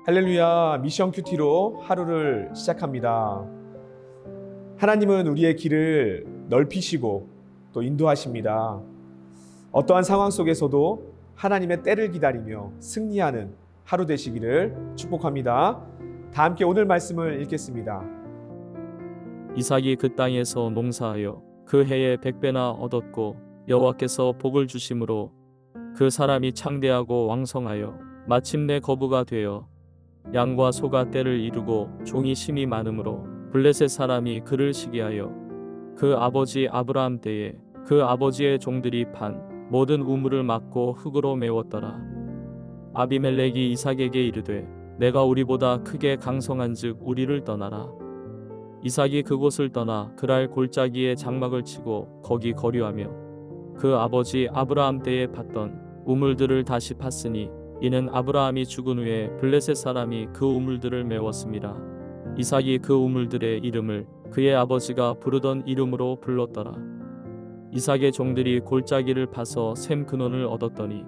할렐루야, 미션 큐티로 하루를 시작합니다. 하나님은 우리의 길을 넓히시고 또 인도하십니다. 어떠한 상황 속에서도 하나님의 때를 기다리며 승리하는 하루 되시기를 축복합니다. 다 함께 오늘 말씀을 읽겠습니다. 이삭이 그 땅에서 농사하여 그 해에 100배나 얻었고 여호와께서 복을 주심으로 그 사람이 창대하고 왕성하여 마침내 거부가 되어 양과 소가 때를 이루고 종이 심이 많으므로 블레셋 사람이 그를 시기하여 그 아버지 아브라함 때에 그 아버지의 종들이 판 모든 우물을 막고 흙으로 메웠더라. 아비멜렉이 이삭에게 이르되 내가 우리보다 크게 강성한즉 우리를 떠나라. 이삭이 그곳을 떠나 그랄 골짜기에 장막을 치고 거기 거류하며 그 아버지 아브라함 때에 팠던 우물들을 다시 팠으니 이는 아브라함이 죽은 후에 블레셋 사람이 그 우물들을 메웠습니다. 이삭이 그 우물들의 이름을 그의 아버지가 부르던 이름으로 불렀더라. 이삭의 종들이 골짜기를 파서 샘 근원을 얻었더니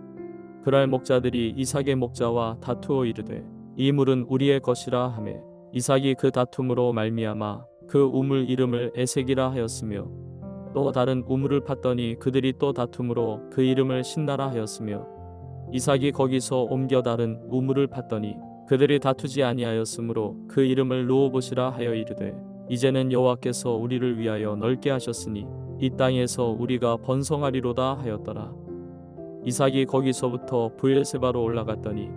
그랄 목자들이 이삭의 목자와 다투어 이르되 이 물은 우리의 것이라 하매 이삭이 그 다툼으로 말미암아 그 우물 이름을 에색이라 하였으며 또 다른 우물을 팠더니 그들이 또 다툼으로 그 이름을 신나라 하였으며 이삭이 거기서 옮겨 다른 우물을 팠더니 그들이 다투지 아니하였으므로 그 이름을 르호봇이라 하여 이르되 이제는 여호와께서 우리를 위하여 넓게 하셨으니 이 땅에서 우리가 번성하리로다 하였더라. 이삭이 거기서부터 브엘세바로 올라갔더니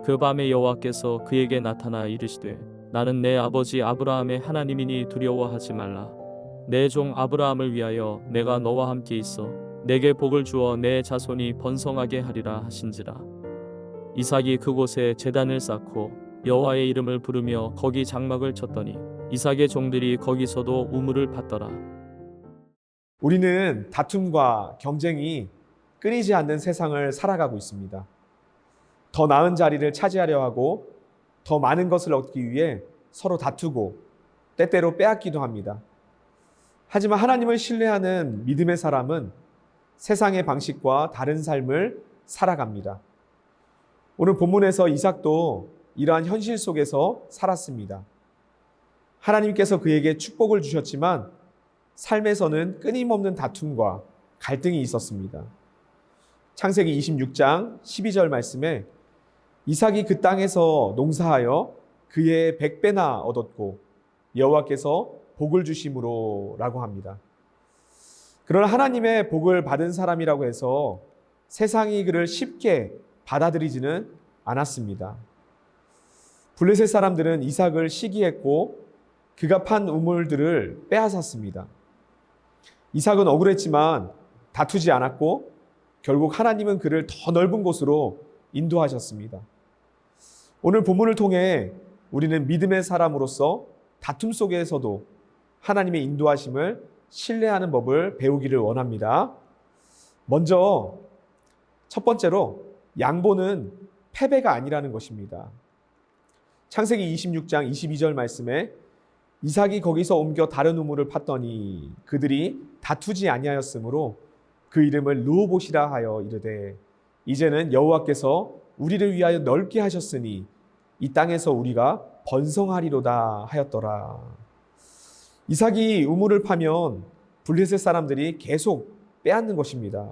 그 밤에 여호와께서 그에게 나타나 이르시되 나는 내 아버지 아브라함의 하나님이니 두려워하지 말라. 내 종 아브라함을 위하여 내가 너와 함께 있어 내게 복을 주어 내 자손이 번성하게 하리라 하신지라. 이삭이 그곳에 제단을 쌓고 여호와의 이름을 부르며 거기 장막을 쳤더니 이삭의 종들이 거기서도 우물을 팠더라. 우리는 다툼과 경쟁이 끊이지 않는 세상을 살아가고 있습니다. 더 나은 자리를 차지하려 하고 더 많은 것을 얻기 위해 서로 다투고 때때로 빼앗기도 합니다. 하지만 하나님을 신뢰하는 믿음의 사람은 세상의 방식과 다른 삶을 살아갑니다. 오늘 본문에서 이삭도 이러한 현실 속에서 살았습니다. 하나님께서 그에게 축복을 주셨지만 삶에서는 끊임없는 다툼과 갈등이 있었습니다. 창세기 26장 12절 말씀에 이삭이 그 땅에서 농사하여 그의 100배나 얻었고 여호와께서 복을 주심으로 라고 합니다. 그러나 하나님의 복을 받은 사람이라고 해서 세상이 그를 쉽게 받아들이지는 않았습니다. 블레셋 사람들은 이삭을 시기했고 그가 판 우물들을 빼앗았습니다. 이삭은 억울했지만 다투지 않았고 결국 하나님은 그를 더 넓은 곳으로 인도하셨습니다. 오늘 본문을 통해 우리는 믿음의 사람으로서 다툼 속에서도 하나님의 인도하심을 신뢰하는 법을 배우기를 원합니다. 먼저 첫 번째로 양보는 패배가 아니라는 것입니다. 창세기 26장 22절 말씀에 이삭이 거기서 옮겨 다른 우물을 팠더니 그들이 다투지 아니하였으므로 그 이름을 르호봇이라 하여 이르되 이제는 여호와께서 우리를 위하여 넓게 하셨으니 이 땅에서 우리가 번성하리로다 하였더라. 이삭이 우물을 파면 블레셋 사람들이 계속 빼앗는 것입니다.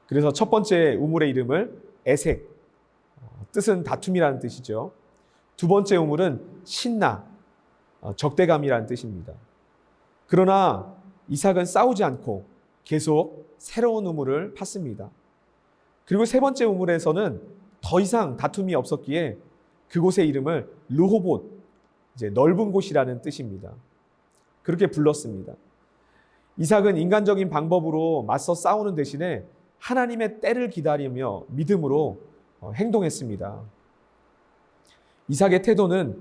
그래서 첫 번째 우물의 이름을 에색, 뜻은 다툼이라는 뜻이죠. 두 번째 우물은 신나, 적대감이라는 뜻입니다. 그러나 이삭은 싸우지 않고 계속 새로운 우물을 팠습니다. 그리고 세 번째 우물에서는 더 이상 다툼이 없었기에 그곳의 이름을 르호봇, 이제 넓은 곳이라는 뜻입니다. 그렇게 불렀습니다. 이삭은 인간적인 방법으로 맞서 싸우는 대신에 하나님의 때를 기다리며 믿음으로 행동했습니다. 이삭의 태도는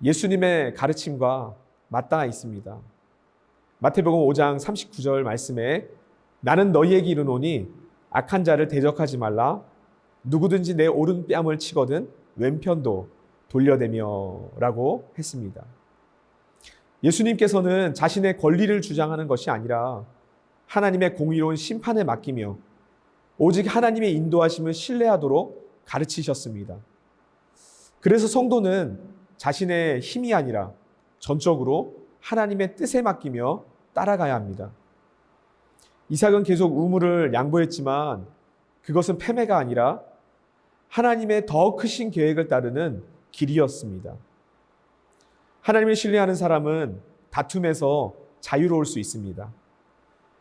예수님의 가르침과 맞닿아 있습니다. 마태복음 5장 39절 말씀에 나는 너희에게 이르노니 악한 자를 대적하지 말라. 누구든지 내 오른뺨을 치거든 왼편도 돌려대며 라고 했습니다. 예수님께서는 자신의 권리를 주장하는 것이 아니라 하나님의 공의로운 심판에 맡기며 오직 하나님의 인도하심을 신뢰하도록 가르치셨습니다. 그래서 성도는 자신의 힘이 아니라 전적으로 하나님의 뜻에 맡기며 따라가야 합니다. 이삭은 계속 우물을 양보했지만 그것은 패배가 아니라 하나님의 더 크신 계획을 따르는 길이었습니다. 하나님을 신뢰하는 사람은 다툼에서 자유로울 수 있습니다.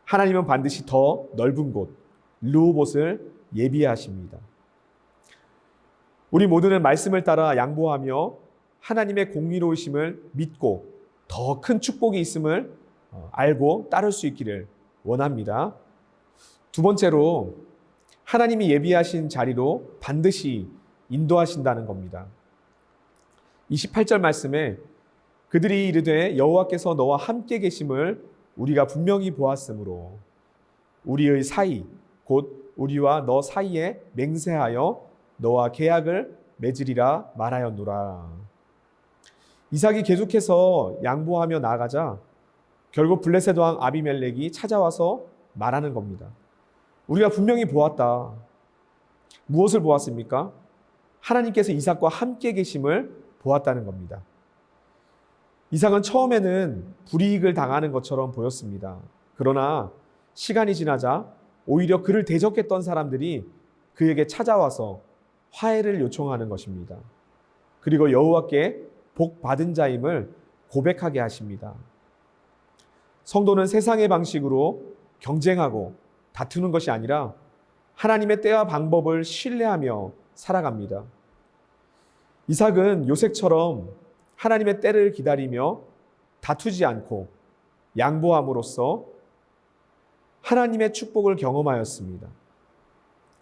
하나님은 반드시 더 넓은 곳, 르호봇을 예비하십니다. 우리 모두는 말씀을 따라 양보하며 하나님의 공의로우심을 믿고 더 큰 축복이 있음을 알고 따를 수 있기를 원합니다. 두 번째로 하나님이 예비하신 자리로 반드시 인도하신다는 겁니다. 28절 말씀에 그들이 이르되 여호와께서 너와 함께 계심을 우리가 분명히 보았으므로 우리의 사이 곧 우리와 너 사이에 맹세하여 너와 계약을 맺으리라 말하였노라. 이삭이 계속해서 양보하며 나아가자 결국 블레셋 왕 아비멜렉이 찾아와서 말하는 겁니다. 우리가 분명히 보았다. 무엇을 보았습니까? 하나님께서 이삭과 함께 계심을 보았다는 겁니다. 이삭은 처음에는 불이익을 당하는 것처럼 보였습니다. 그러나 시간이 지나자 오히려 그를 대적했던 사람들이 그에게 찾아와서 화해를 요청하는 것입니다. 그리고 여호와께 복 받은 자임을 고백하게 하십니다. 성도는 세상의 방식으로 경쟁하고 다투는 것이 아니라 하나님의 때와 방법을 신뢰하며 살아갑니다. 이삭은 요셉처럼 하나님의 때를 기다리며 다투지 않고 양보함으로써 하나님의 축복을 경험하였습니다.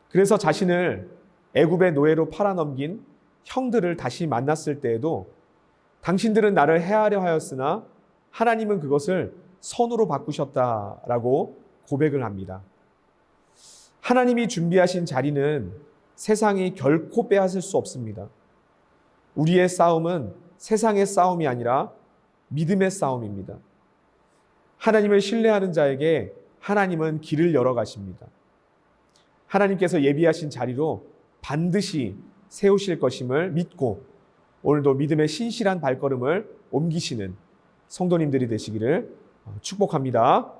그래서 자신을 애굽의 노예로 팔아넘긴 형들을 다시 만났을 때에도 당신들은 나를 해하려 하였으나 하나님은 그것을 선으로 바꾸셨다라고 고백을 합니다. 하나님이 준비하신 자리는 세상이 결코 빼앗을 수 없습니다. 우리의 싸움은 세상의 싸움이 아니라 믿음의 싸움입니다. 하나님을 신뢰하는 자에게 하나님은 길을 열어 가십니다. 하나님께서 예비하신 자리로 반드시 세우실 것임을 믿고 오늘도 믿음의 신실한 발걸음을 옮기시는 성도님들이 되시기를 축복합니다.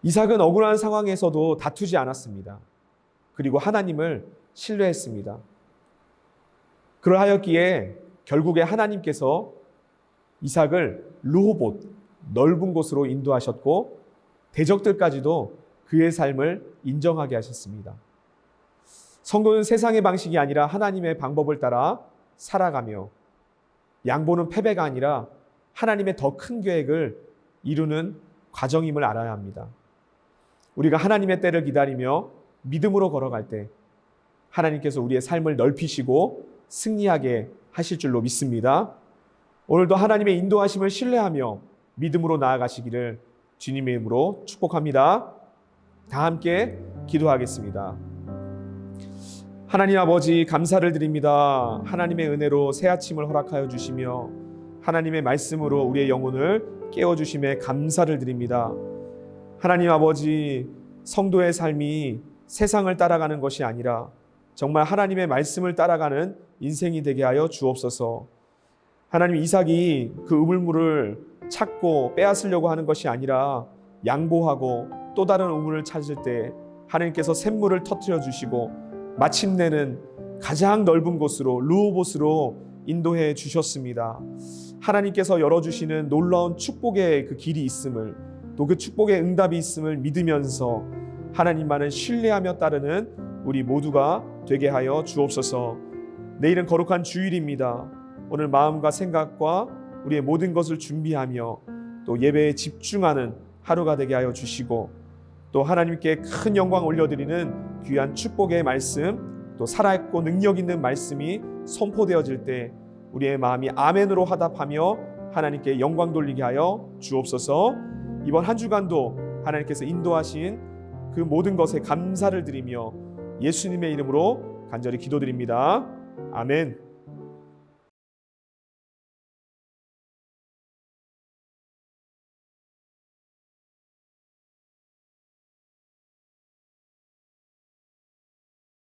이삭은 억울한 상황에서도 다투지 않았습니다. 그리고 하나님을 신뢰했습니다. 그러하였기에 결국에 하나님께서 이삭을 르호봇, 넓은 곳으로 인도하셨고 대적들까지도 그의 삶을 인정하게 하셨습니다. 성도는 세상의 방식이 아니라 하나님의 방법을 따라 살아가며 양보는 패배가 아니라 하나님의 더 큰 계획을 이루는 과정임을 알아야 합니다. 우리가 하나님의 때를 기다리며 믿음으로 걸어갈 때 하나님께서 우리의 삶을 넓히시고 승리하게 하실 줄로 믿습니다. 오늘도 하나님의 인도하심을 신뢰하며 믿음으로 나아가시기를 주님의 이름으로 축복합니다. 다 함께 기도하겠습니다. 하나님 아버지 감사를 드립니다. 하나님의 은혜로 새 아침을 허락하여 주시며 하나님의 말씀으로 우리의 영혼을 깨워주심에 감사를 드립니다. 하나님 아버지 성도의 삶이 세상을 따라가는 것이 아니라 정말 하나님의 말씀을 따라가는 인생이 되게 하여 주옵소서. 하나님 이삭이 그 우물물을 찾고 빼앗으려고 하는 것이 아니라 양보하고 또 다른 우물을 찾을 때 하나님께서 샘물을 터뜨려 주시고 마침내는 가장 넓은 곳으로 르호봇으로 인도해 주셨습니다. 하나님께서 열어주시는 놀라운 축복의 그 길이 있음을 또 그 축복의 응답이 있음을 믿으면서 하나님만을 신뢰하며 따르는 우리 모두가 되게 하여 주옵소서. 내일은 거룩한 주일입니다. 오늘 마음과 생각과 우리의 모든 것을 준비하며 또 예배에 집중하는 하루가 되게 하여 주시고 또 하나님께 큰 영광 올려드리는 귀한 축복의 말씀 또 살아있고 능력 있는 말씀이 선포되어질 때 우리의 마음이 아멘으로 화답하며 하나님께 영광 돌리게 하여 주옵소서. 이번 한 주간도 하나님께서 인도하신 그 모든 것에 감사를 드리며 예수님의 이름으로 간절히 기도드립니다. 아멘.